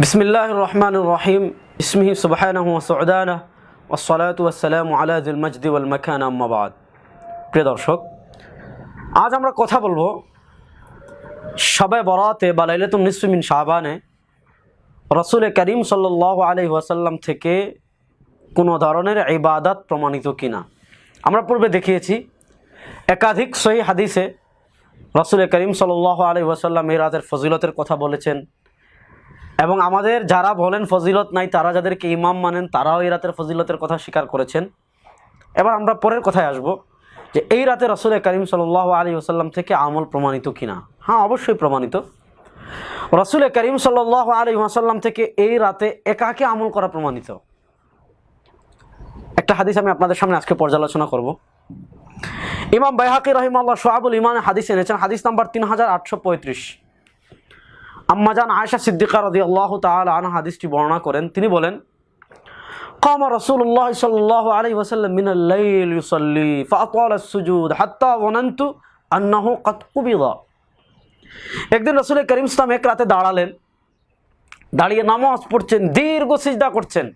বিসমিল্লাহির রহমানির রহিম ইসমিহি সুবহানাহু ওয়া সুবহানাহু ওয়াসসালাতু ওয়াসসালামু আলা যিল মাজদি ওয়াল মাকান আম্মা বাদ। প্রিয় দর্শক, আজ আমরা কথা বলবো শবে বরাতে বা লাইলাতুন নিসফি মিন শাবানে রাসূল করিম সাল্লাল্লাহু আলাইহি ওয়াসাল্লাম থেকে কোনো ধরনের ইবাদত প্রমাণিত কিনা। আমরা পূর্বে দেখিয়েছি একাধিক সহিহ হাদিসে রাসূল করিম সাল্লাল্লাহু আলাইহি ওয়াসাল্লাম এই রাতের ফজিলতের কথা বলেছেন এবং আমাদের যারা বলেন ফজিলত নাই, তারা যাদেরকে ইমাম মানেন, তারাও এই রাতের ফজিলতের কথা স্বীকার করেছেন। এবার আমরা পরের কথায় আসব যে এই রাতে রাসূল করিম সাল্লাল্লাহু আলাইহি ওয়াসাল্লাম থেকে আমল প্রমাণিত কিনা। হ্যাঁ, অবশ্যই প্রমাণিত। রাসূল করিম সাল্লাল্লাহু আলাইহি ওয়াসাল্লাম থেকে এই রাতে একাকে আমল করা প্রমাণিত। একটা হাদিস আমি আপনাদের সামনে আজকে পর্যালোচনা করব। ইমাম বাইহাকি রাহিমাহুল্লাহ শুআবুল ঈমান হাদিস এনেছেন, হাদিস নাম্বার 3835। আম্মাজান আয়েশা সিদ্দিকা রাদিয়াল্লাহু তাআলা আনহা হাদিসটি বর্ণনা করেন। তিনি বলেন, কামা রাসূলুল্লাহ সাল্লাল্লাহু আলাইহি ওয়াসাল্লাম মিনাল লাইল ইউসাল্লি ফাআতালা আস-সুজুদ হাত্তা যানানতু আন্নাহু ক্বাদ কুবিদা। একদিন রাসূল করিম সাল্লাল্লাহু আলাইহি ওয়াসাল্লাম এক রাতে দাঁড়ালেন, দাঁড়িয়ে নামাজ পড়ছেন, দীর্ঘ সিজদা করছেন।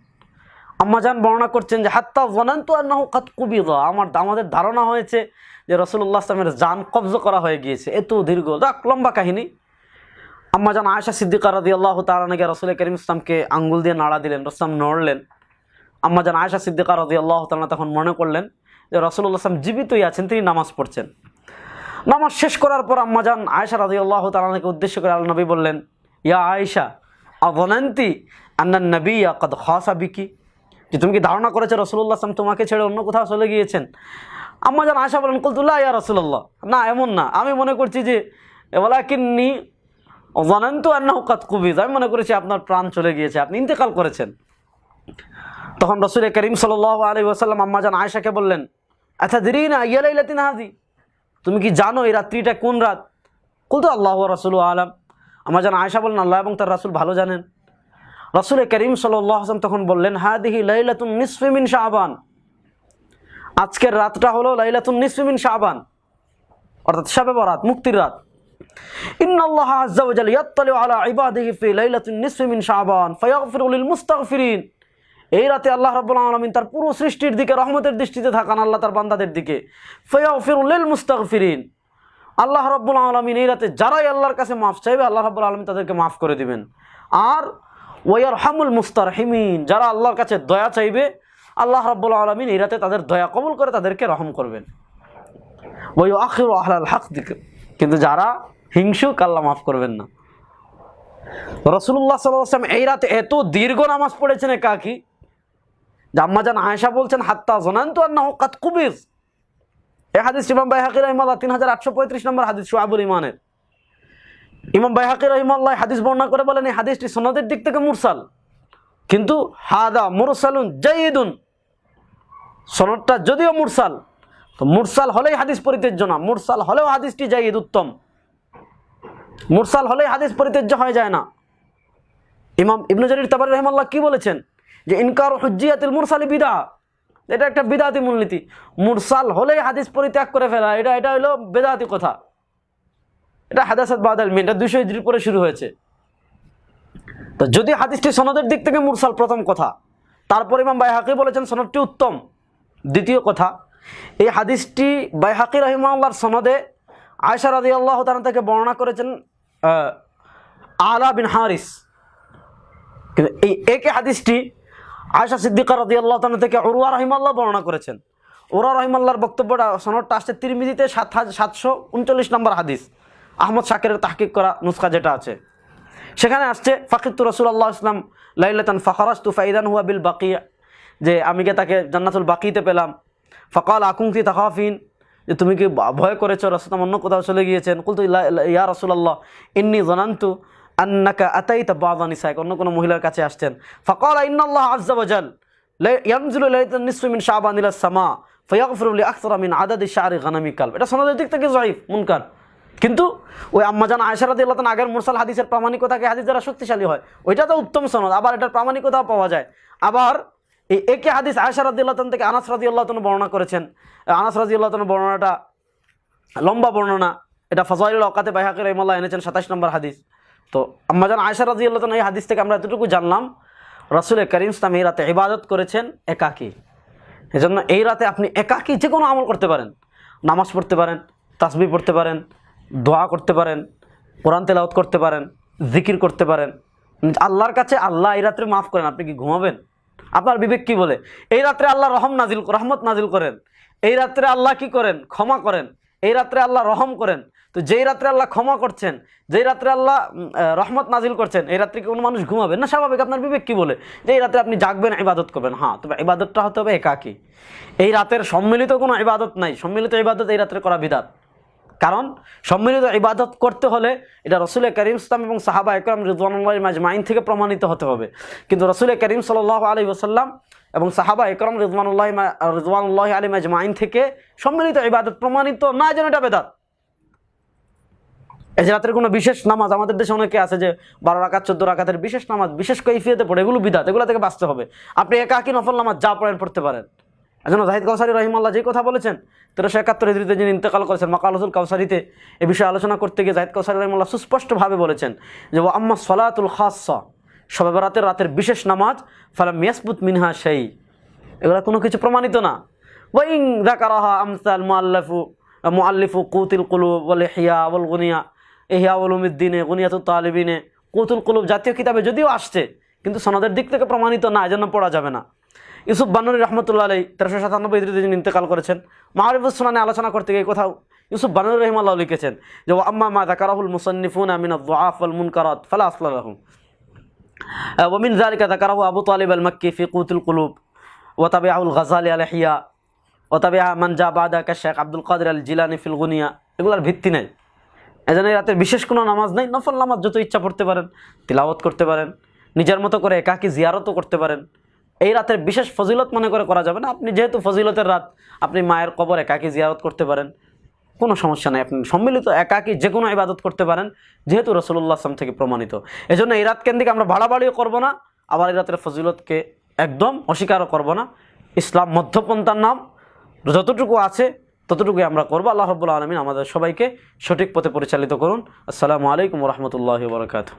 আম্মাজান বর্ণনা করছেন যে হাত্তা যানানতু আন্নাহু ক্বাদ কুবিদা, আমাদের ধারণা হয়েছে যে রাসূলুল্লাহ সাল্লাল্লাহু আলাইহি ওয়াসাল্লামের জান কবজ করা হয়ে গিয়েছে। এত দীর্ঘ লম্বা কাহিনী। আম্মাজান আয়েশা সিদ্দিকা রাদিয়াল্লাহু তাআলা আনহা রাসূল করিম সাল্লাল্লাহু আঙ্গুল দিয়ে নাড়া দিলেন, রাসূল নড়লেন। আম্মাজান আয়েশা সিদ্দিকা রাদিয়াল্লাহু তাআলা তখন মনে করলেন যে রাসূলুল্লাহ সাল্লাল্লাহু জীবিতই আছেন, তিনি নামাজ পড়ছেন। নামাজ শেষ করার পর আম্মাজান আয়েশা রাদিয়াল্লাহু তাআলা আনহাকে উদ্দেশ্য করে আল্লাহর নবী বললেন, ইয়া আয়েশা আযানান্তি আন্নান নাবিয়্যা ক্বাদ খাসা বিকি, যে তুমি কি ধারণা করেছো রাসূলুল্লাহ সাল্লাল্লাহু আলাইহি ওয়াসাল্লাম তোমাকে ছেড়ে অন্য কোথাও চলে গিয়েছেন? আম্মাজান আয়েশা বলেন, কুলতু লা ইয়া রাসূলুল্লাহ, না এমন না, আমি মনে করছি যে ওয়ালাকিন্নী যানানতু আন্নাহু ক্বাদ কুবিযা, আমি মনে করেছি আপনার প্রাণ চলে গিয়েছে, আপনি ইন্তেকাল করেছেন। তখন রাসূল করিম সাল্লাল্লাহু আলাইহি ওয়াসাল্লাম আম্মাজান আয়েশাকে বললেন, আতাদরিনা আইয়া লাইলাতিন হাযি, তুমি কি জানো এই রাত্রিটা কোন রাত? কুলতু আল্লাহু ওয়া রাসূলুহু আলাম, আম্মাজান আয়েশা বললেন, আল্লাহ এবং তার রাসূল ভালো জানেন। রাসূল করিম সাল্লাল্লাহু আলাইহি ওয়াসাল্লাম তখন বললেন, হাদিহি লাইলাতুন নিসফি মিন শাবান, আজকের রাতটা হলো লাইলাতুন নিসফি মিন শাবান, অর্থাৎ শবে বরাত, মুক্তির রাত। ইন্নাল্লাহা আযজা ওয়া জাল্লা ইয়াত্তালিউ আলা ইবাদিহি ফি লাইলাতিন নিসফি মিন শাবান ফায়াগফিরু লিল মুস্তাগফিরিন, এই রাতে আল্লাহ রাব্বুল আলামিন তার পুরো সৃষ্টির দিকে রহমতের দৃষ্টিতে থাকান, আল্লাহ তার বান্দাদের দিকে। ফায়াগফিরু লিল মুস্তাগফিরিন, আল্লাহ রাব্বুল আলামিন এই রাতে যারাই আল্লাহর কাছে মাফ চাইবে আল্লাহ রাব্বুল আলামিন তাদেরকে মাফ করে দিবেন। আর ওয়ায়ারহামুল মুস্তারহিমিন, যারা আল্লাহর কাছে দয়া চাইবে আল্লাহ রাব্বুল আলামিন এই রাতে তাদের দয়া কবুল করে তাদেরকে রহম করবেন। ওয়া ইউআখিরু আহলাল হক, কিন্তু যারা হিংসুক আল্লাহ মাফ করবেন না। রাসূলুল্লাহ সাল্লাল্লাহু আলাইহি ওয়াসাল্লাম এই রাতে এত দীর্ঘ নামাজ পড়েছেন একাকী, যে আম্মাজান আয়েশা বলছেন হাত্তা যানানতু আন্নাহু ক্বাদ কুবিজ। এই হাদিস ইমাম বাইহাকি রাহিমাহুল্লাহ 3835 নম্বর হাদিস শুআবুল ঈমানের। ইমাম বাইহাকি রাহিমাহুল্লাহ হাদিস বর্ণনা করে বলেন, এই হাদিসটি সনদের দিক থেকে মুরসাল, কিন্তু হাদা মুরসালুন জাইদুন, সনদটা যদিও মুরসাল, তো মুরসাল হলেই হাদিস পরিত্যাজ্য না, মুরসাল হলেও হাদিসটি জাইদ, উত্তম। মুরসাল হলেই হাদিস পরিত্যাজ্য হয়ে যায় না। ইমাম ইবনে জারির তাবারি রাহিমাহুল্লাহ কি বলেছেন, যে ইনকার হুজ্জিয়াতিল মুরসালি বিদআ, এটা একটা বিদআতি মূলনীতি। মুরসাল হলেই হাদিস পরিত্যাগ করে ফেলা, এটা হলো বিদআতি কথা। এটা হাদাসাত বাদাল মিন, এটা 200 হিজরির পরে শুরু হয়েছে। তো যদি হাদিসটি সনদের দিক থেকে মুরসাল, প্রথম কথা। তারপর ইমাম বাইহাকি বলেছেন সনদটি উত্তম, দ্বিতীয় কথা। এই হাদিসটি বাইহাকি রাহিমাহুল্লাহর সনদে আয়েশা রাদিয়াল্লাহু তাআলা থেকে বর্ণনা করেছেন আলা বিন হারিস, কিন্তু এই একই হাদিসটি আয়েশা সিদ্দিকা রাদিয়াল্লাহু তাআলা থেকে উরওয়া রাহিমাহুল্লাহ বর্ণনা করেছেন। উরওয়া রাহিমাহুল্লাহর বক্তব্যটা, সনদটা আসছে তিরমিজিতে 7739 নম্বর হাদিস, আহমদ শাকিরের তাহকিক করা নুসখা যেটা আছে সেখানে আসছে, ফাকিতু রাসূলুল্লাহ ইসলাম লাইলাতান ফাখারাজতু ফাইদান হুয়া বিল বাকিয়া, যে আমি কে তাকে জান্নাতুল বাকিতে পেলাম। ফাকাল আকুনতি তাখাফিন, যে তুমি কি ভয় করেছো রাসূল অন্য কোথাও চলে গিয়েছেন? কুলতু ইয়া রাসূলুল্লাহ ইন্নী যানানতু আন্নাকা আতাইতা বা'দা নিসাইক, অন্য কোনো মহিলার কাছে আসছেন। ফাকালা ইন্নাল্লাহা আযজা ওয়া জাল ইয়ানজিলু লাইলাতান নিসফি মিন শাবান ইলাস সামা ফায়াগফিরু লি আকসারা মিন আদাদি শা'রি গানামি কালব। এটা সনদের দিক থেকে যায়িফ, মুনকার, কিন্তু ওই আম্মাজান আয়েশা রাদিয়াল্লাহু তাআলা আগের মুরসাল হাদিসের প্রামাণিকতাকে হাদিস দ্বারা শক্তিশালী হয়, ওইটা তো উত্তম সনদ, আবার এটার প্রামাণিকতাও পাওয়া যায়। আবার এই একই হাদিস আয়েশা রাদিয়াল্লাহু তাআলা থেকে আনাস রাদিয়াল্লাহু তাআলা বর্ণনা করেছেন। আনাস রাদিয়াল্লাহু তাআলা বর্ণনাটা লম্বা বর্ণনা, এটা ফাযাইলুল আওকাতে বাইহাকি রাহিমাহুল্লাহ এনেছেন 27 নম্বর হাদিস। তো আম্মাজান আয়েশা রাদিয়াল্লাহু তাআলা এই হাদিস থেকে আমরা এতটুকু জানলাম রাসূল করিম সাল্লাল্লাহু আলাইহি ওয়াসাল্লাম এই রাতে ইবাদত করেছেন একাকী। এজন্য এই রাতে আপনি একাকী যে কোনো আমল করতে পারেন, নামাজ পড়তে পারেন, তাসবিহ পড়তে পারেন, দোয়া করতে পারেন, কোরআন তেলাওয়াত করতে পারেন, জিকির করতে পারেন আল্লাহর কাছে। আল্লাহ এই রাত্রে মাফ করেন, আপনি কি ঘুমাবেন? আপনার বিবেক কি বলে? এই রাত্রে আল্লাহ রহমত নাজিল করেন, এই রাত্রে আল্লাহ কি করেন? ক্ষমা করেন। এই রাত্রে আল্লাহ রহম করেন। তো যেই রাত্রে আল্লাহ ক্ষমা করছেন, যেই রাত্রে আল্লাহ রহমত নাজিল করছেন, এই রাত্রে কি কোনো মানুষ ঘুমাবে না? স্বাভাবিক। আপনার বিবেক কি বলে যে এই রাত্রে আপনি জাগবেন, ইবাদত করবেন। হ্যাঁ, তবে ইবাদতটা হতে হবে একাকী। এই রাতের সম্মিলিত কোনো ইবাদত নাই। সম্মিলিত ইবাদত এই রাত্রে করা বিদআত। কারণ সম্মিলিত ইবাদত করতে হলে এটা রাসূল করিম সাল্লাল্লাহু আলাইহি ওয়াসাল্লাম এবং সাহাবা একরাম রিদওয়ানুল্লাহি আজমাইন থেকে প্রমাণিত হতে হবে। কিন্তু রাসূল করিম সাল্লাল্লাহু আলাইহি ওয়াসাল্লাম এবং সাহাবা একরাম রিদওয়ানুল্লাহি আলাইহিম আজমাইন থেকে সম্মিলিত ইবাদত প্রমাণিত না, যেন এটা বিদআত। এই যে রাতের কোনো বিশেষ নামাজ, আমাদের দেশে অনেকে আছে যে 12 রাকাত 14 রাকাতের বিশেষ নামাজ বিশেষ কৈফিয়তে পড়ে, এগুলো বিদআত। এগুলো থেকে বাঁচতে হবে। আপনি একাকী নফল নামাজ যা পড়েন পড়তে পারেন। এজন্য জাহিদ কাউসারি রহিমাল্লাহ যে কথা বলেছেন 1371 হিজরিতে যিনি ইন্তেকাল করেছেন, মাকালুল কাউসারিতে এ বিষয়ে আলোচনা করতে গিয়ে জাহিদ কাউসারি রহিমাল্লাহ সুস্পষ্টভাবে বলেছেন যে ওয়া আম্মা সলাতুল খাসসা, শবে বরাতের রাতের বিশেষ নামাজ, ফালাম ইয়াসবুত মিনহা শাই, এগুলো কোনো কিছু প্রমাণিত না। ওয়া ইন যাকারাহা আমসাল মুআল্লিফু কুতুল কুলুব ওয়াল ইহয়া ওয়াল গুনিয়া, ইহয়া উলুমিদ্দিনে, গুনিয়াতুত তালিবিনে, কুতুল কুলুব জাতীয় কিতাবে যদিও আসছে, কিন্তু সনদের দিক থেকে প্রমাণিত না, এজন্য পড়া যাবে না। ইউসুফ বানুরী রহমতুল্লাহ আলাইহি 1397 হিজরিতে যিনি ইন্তেকাল করেছেন, মাআরিফুস সুনানে আলোচনা করতে গিয়ে কোথাও ইউসুফ বানুরী রহিমাল্লাহ লিখেছেন যে ওয়া আম্মা মা যাকারাহুল মুসান্নিফুনা মিনাদ দুআফ ওয়াল মুনকারাত ফালা আসলা লাহুম, ওয়া মিন যালিকা যাকারাহু আবু তালিব আল মাক্কি ফি কুতুল কুলুব ওয়া তাবিআহুল গাযালি আল ইহয়া ওয়া তাবিআ মান জা বাদা কা শেখ আব্দুল কাদের আল জিলানী ফিল গুনিয়া। এগুলোর ভিত্তি নাই। এজন্য রাতের বিশেষ কোনো নামাজ নেই। নফল নামাজ যত ইচ্ছা পড়তে পারেন, তিলাওয়াত করতে পারেন, নিজের মতো করে একাকী জিয়ারতও করতে পারেন। এই রাতের বিশেষ ফজিলত মনে করে করা যাবে না। আপনি যেহেতু ফজিলতের রাত, আপনি মায়ের কবর একাকী জিয়ারত করতে পারেন, কোনো সমস্যা নেই। আপনি সম্মিলিত একাকী যে কোনো ইবাদত করতে পারেন, যেহেতু রাসূলুল্লাহ সাল্লাল্লাহু আলাইহি ওয়াসাল্লাম থেকে প্রমাণিত। এজন্য এই রাত কেন্দ্রিক আমরা বাড়াবাড়িও করবো না, আবার এই রাতের ফজিলতকে একদম অস্বীকারও করবো না। ইসলাম মধ্যপন্থার নাম, যতটুকু আছে ততটুকুই আমরা করবো। আল্লাহ রাব্বুল আলামিন আমাদের সবাইকে সঠিক পথে পরিচালিত করুন। আসসালামু আলাইকুম ওয়া রাহমাতুল্লাহি ওয়া বারাকাতুহু।